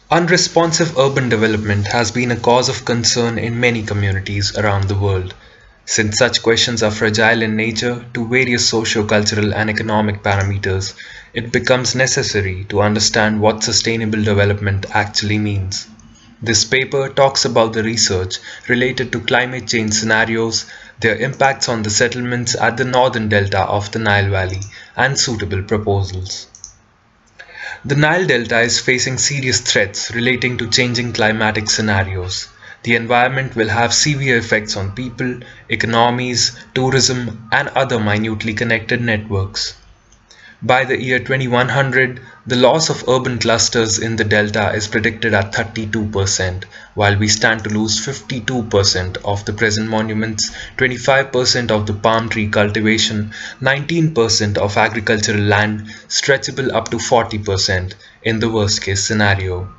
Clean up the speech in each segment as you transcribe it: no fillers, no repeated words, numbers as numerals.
Unresponsive urban development has been a cause of concern in many communities around the world. Since such questions are fragile in nature to various socio-cultural and economic parameters, it becomes necessary to understand what sustainable development actually means. This paper talks about the research related to climate change scenarios, their impacts on the settlements at the northern delta of the Nile Valley, and suitable proposals. The Nile Delta is facing serious threats relating to changing climatic scenarios. The environment will have severe effects on people, economies, tourism, and other minutely connected networks. By the year 2100, the loss of urban clusters in the delta is predicted at 32%, while we stand to lose 52% of the present monuments, 25% of the palm tree cultivation, 19% of agricultural land, stretchable up to 40% in the worst case scenario.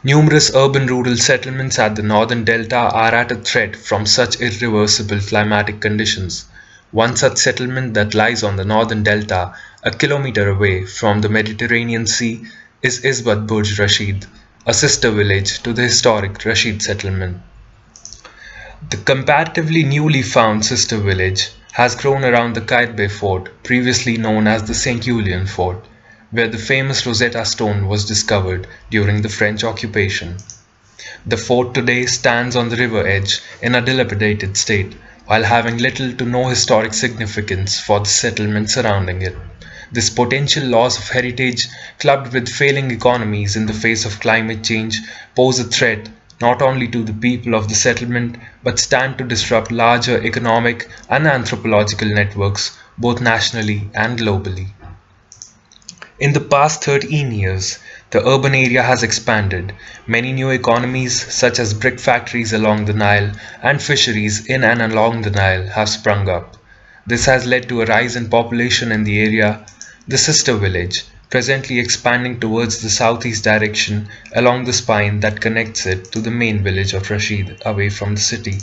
Numerous urban-rural settlements at the northern delta are at a threat from such irreversible climatic conditions. One such settlement that lies on the northern delta, a kilometer away from the Mediterranean Sea, is Isbat Burj Rashid, a sister village to the historic Rashid settlement. The comparatively newly found sister village has grown around the Qaitbay fort, previously known as the St. Julian fort, where the famous Rosetta Stone was discovered during the French occupation. The fort today stands on the river edge in a dilapidated state, while having little to no historic significance for the settlement surrounding it. This potential loss of heritage, clubbed with failing economies in the face of climate change, pose a threat not only to the people of the settlement but stand to disrupt larger economic and anthropological networks both nationally and globally. In the past 13 years, the urban area has expanded. Many new economies, such as brick factories along the Nile and fisheries in and along the Nile, have sprung up. This has led to a rise in population in the area. The sister village, presently expanding towards the southeast direction along the spine that connects it to the main village of Rashid away from the city.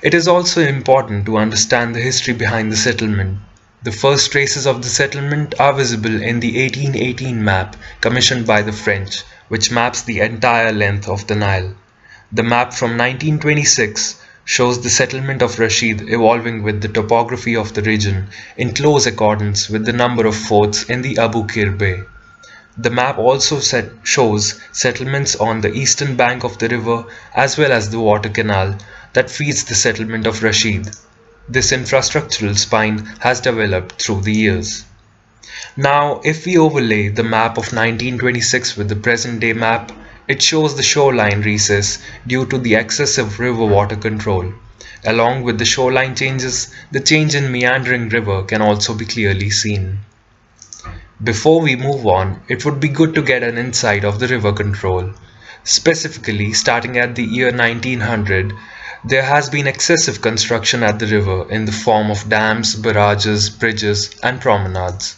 It is also important to understand the history behind the settlement. The first traces of the settlement are visible in the 1818 map commissioned by the French, which maps the entire length of the Nile. The map from 1926 shows the settlement of Rashid evolving with the topography of the region in close accordance with the number of forts in the Abu Qir Bay. The map also shows settlements on the eastern bank of the river as well as the water canal that feeds the settlement of Rashid. This infrastructural spine has developed through the years. Now, if we overlay the map of 1926 with the present-day map, it shows the shoreline recess due to the excessive river water control. Along with the shoreline changes, the change in meandering river can also be clearly seen. Before we move on, it would be good to get an insight of the river control. Specifically, starting at the year 1900, there has been excessive construction at the river in the form of dams, barrages, bridges, and promenades.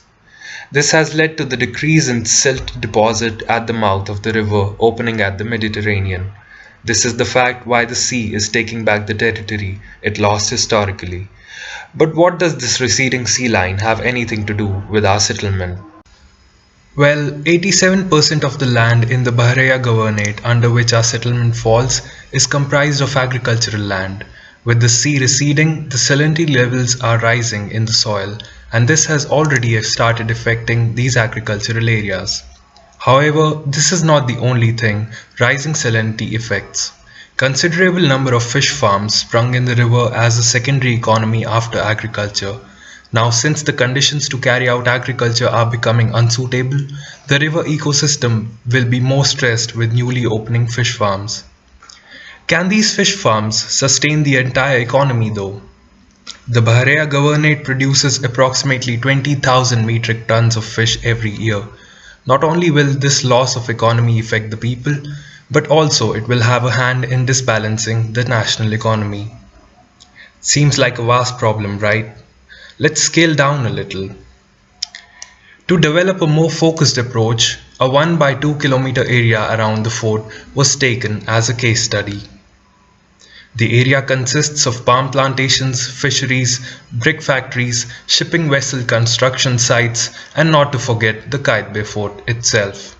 This has led to the decrease in silt deposit at the mouth of the river opening at the Mediterranean. This is the fact why the sea is taking back the territory it lost historically. But what does this receding sea line have anything to do with our settlement? Well, 87% of the land in the Bahariya Governorate under which our settlement falls is comprised of agricultural land. With the sea receding, the salinity levels are rising in the soil, and this has already started affecting these agricultural areas. However, this is not the only thing rising salinity affects. Considerable number of fish farms sprung in the river as a secondary economy after agriculture. Now, since the conditions to carry out agriculture are becoming unsuitable, the river ecosystem will be more stressed with newly opening fish farms. Can these fish farms sustain the entire economy though? The Bahariya Governorate produces approximately 20,000 metric tons of fish every year. Not only will this loss of economy affect the people, but also it will have a hand in disbalancing the national economy. Seems like a vast problem, right? Let's scale down a little. To develop a more focused approach, a 1 by 2 kilometer area around the fort was taken as a case study. The area consists of palm plantations, fisheries, brick factories, shipping vessel construction sites, and not to forget the Qaitbay fort itself.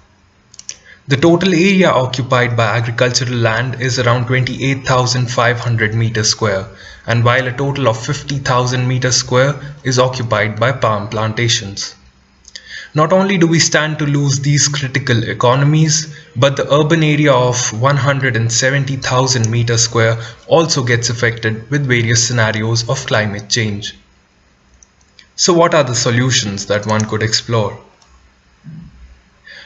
The total area occupied by agricultural land is around 28,500 meters square, and while a total of 50,000 meters square is occupied by palm plantations. Not only do we stand to lose these critical economies, but the urban area of 170,000 meters square also gets affected with various scenarios of climate change. So what are the solutions that one could explore?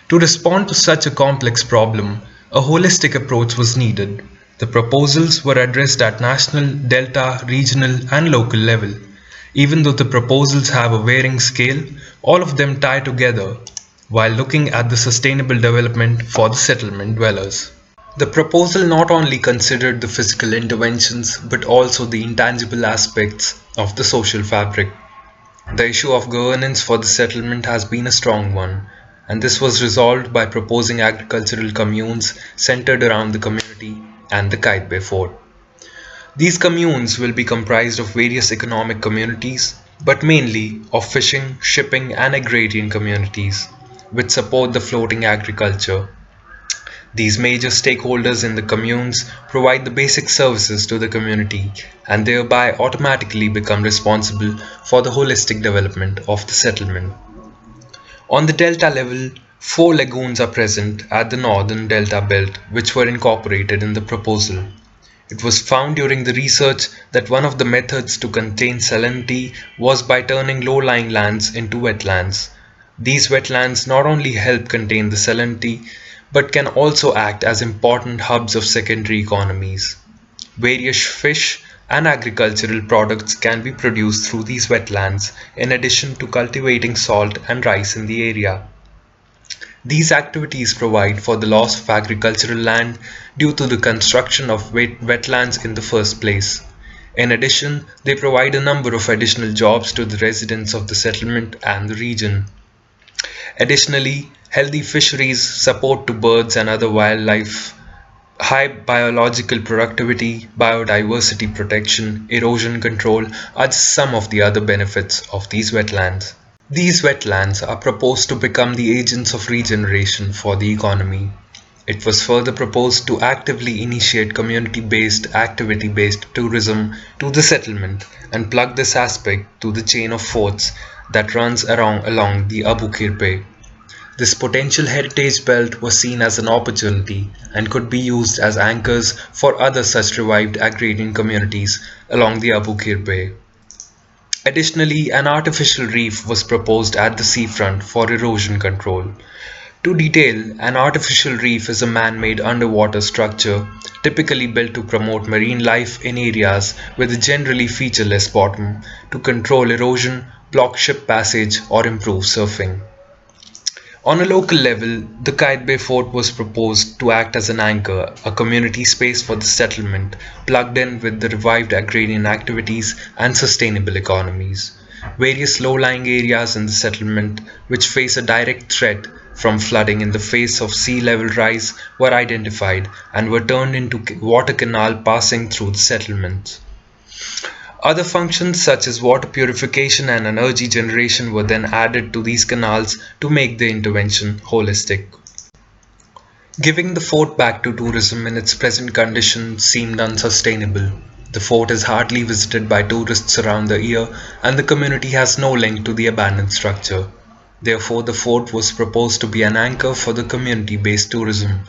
To respond to such a complex problem, a holistic approach was needed. The proposals were addressed at national, delta, regional, and local level. Even though the proposals have a varying scale, all of them tie together while looking at the sustainable development for the settlement dwellers. The proposal not only considered the physical interventions but also the intangible aspects of the social fabric. The issue of governance for the settlement has been a strong one, and this was resolved by proposing agricultural communes centered around the community and the Kite Bay Fort. These communes will be comprised of various economic communities, but mainly of fishing, shipping, and agrarian communities, which support the floating agriculture. These major stakeholders in the communes provide the basic services to the community and thereby automatically become responsible for the holistic development of the settlement. On the delta level, 4 lagoons are present at the northern delta belt which were incorporated in the proposal. It was found during the research that one of the methods to contain salinity was by turning low-lying lands into wetlands. These wetlands not only help contain the salinity but can also act as important hubs of secondary economies. Various fish and agricultural products can be produced through these wetlands in addition to cultivating salt and rice in the area. These activities provide for the loss of agricultural land due to the construction of wetlands in the first place. In addition, they provide a number of additional jobs to the residents of the settlement and the region. Additionally, healthy fisheries, support to birds and other wildlife, high biological productivity, biodiversity protection, erosion control are just some of the other benefits of these wetlands. These wetlands are proposed to become the agents of regeneration for the economy. It was further proposed to actively initiate community-based, activity-based tourism to the settlement and plug this aspect to the chain of forts that runs along the Abu Qir Bay. This potential heritage belt was seen as an opportunity and could be used as anchors for other such revived agrarian communities along the Abu Qir Bay. Additionally, an artificial reef was proposed at the seafront for erosion control. To detail, an artificial reef is a man-made underwater structure typically built to promote marine life in areas with a generally featureless bottom to control erosion, block ship passage, or improve surfing. On a local level, the Kite Bay Fort was proposed to act as an anchor, a community space for the settlement, plugged in with the revived agrarian activities and sustainable economies. Various low-lying areas in the settlement which face a direct threat from flooding in the face of sea level rise were identified and were turned into water canal passing through the settlement. Other functions such as water purification and energy generation were then added to these canals to make the intervention holistic. Giving the fort back to tourism in its present condition seemed unsustainable. The fort is hardly visited by tourists around the year and the community has no link to the abandoned structure. Therefore, the fort was proposed to be an anchor for the community-based tourism.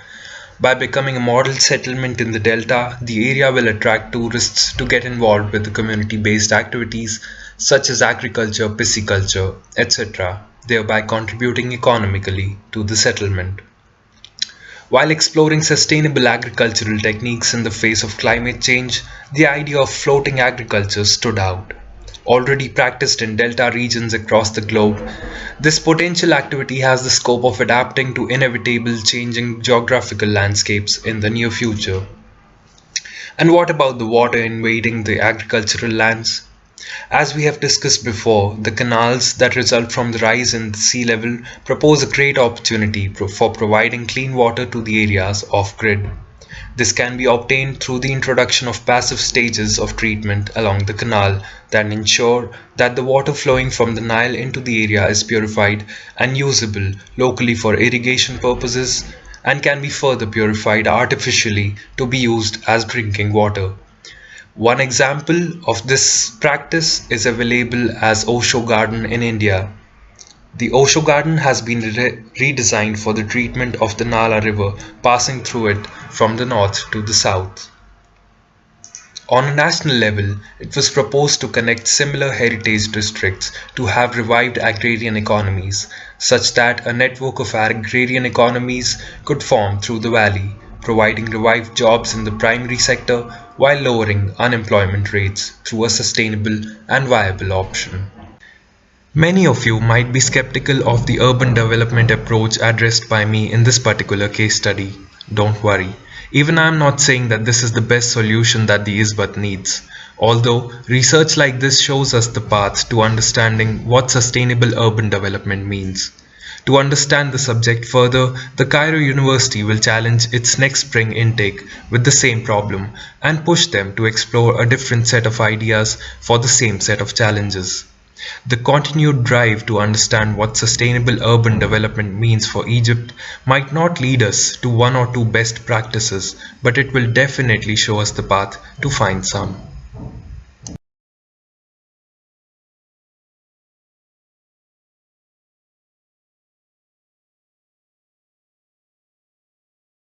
By becoming a model settlement in the Delta, the area will attract tourists to get involved with the community-based activities such as agriculture, pisciculture, etc., thereby contributing economically to the settlement. While exploring sustainable agricultural techniques in the face of climate change, the idea of floating agriculture stood out. Already practiced in delta regions across the globe, this potential activity has the scope of adapting to inevitable changing geographical landscapes in the near future. And what about the water invading the agricultural lands? As we have discussed before, the canals that result from the rise in the sea level propose a great opportunity for providing clean water to the areas off-grid. This can be obtained through the introduction of passive stages of treatment along the canal that ensure that the water flowing from the Nile into the area is purified and usable locally for irrigation purposes, and can be further purified artificially to be used as drinking water. One example of this practice is available as Osho Garden in India. The Osho Garden has been redesigned for the treatment of the Nala River passing through it from the north to the south. On a national level, it was proposed to connect similar heritage districts to have revived agrarian economies, such that a network of agrarian economies could form through the valley, providing revived jobs in the primary sector while lowering unemployment rates through a sustainable and viable option. Many of you might be skeptical of the urban development approach addressed by me in this particular case study. Don't worry. Even I am not saying that this is the best solution that the ISBAT needs. Although research like this shows us the path to understanding what sustainable urban development means. To understand the subject further, the Cairo University will challenge its next spring intake with the same problem and push them to explore a different set of ideas for the same set of challenges. The continued drive to understand what sustainable urban development means for Egypt might not lead us to one or two best practices, but it will definitely show us the path to find some.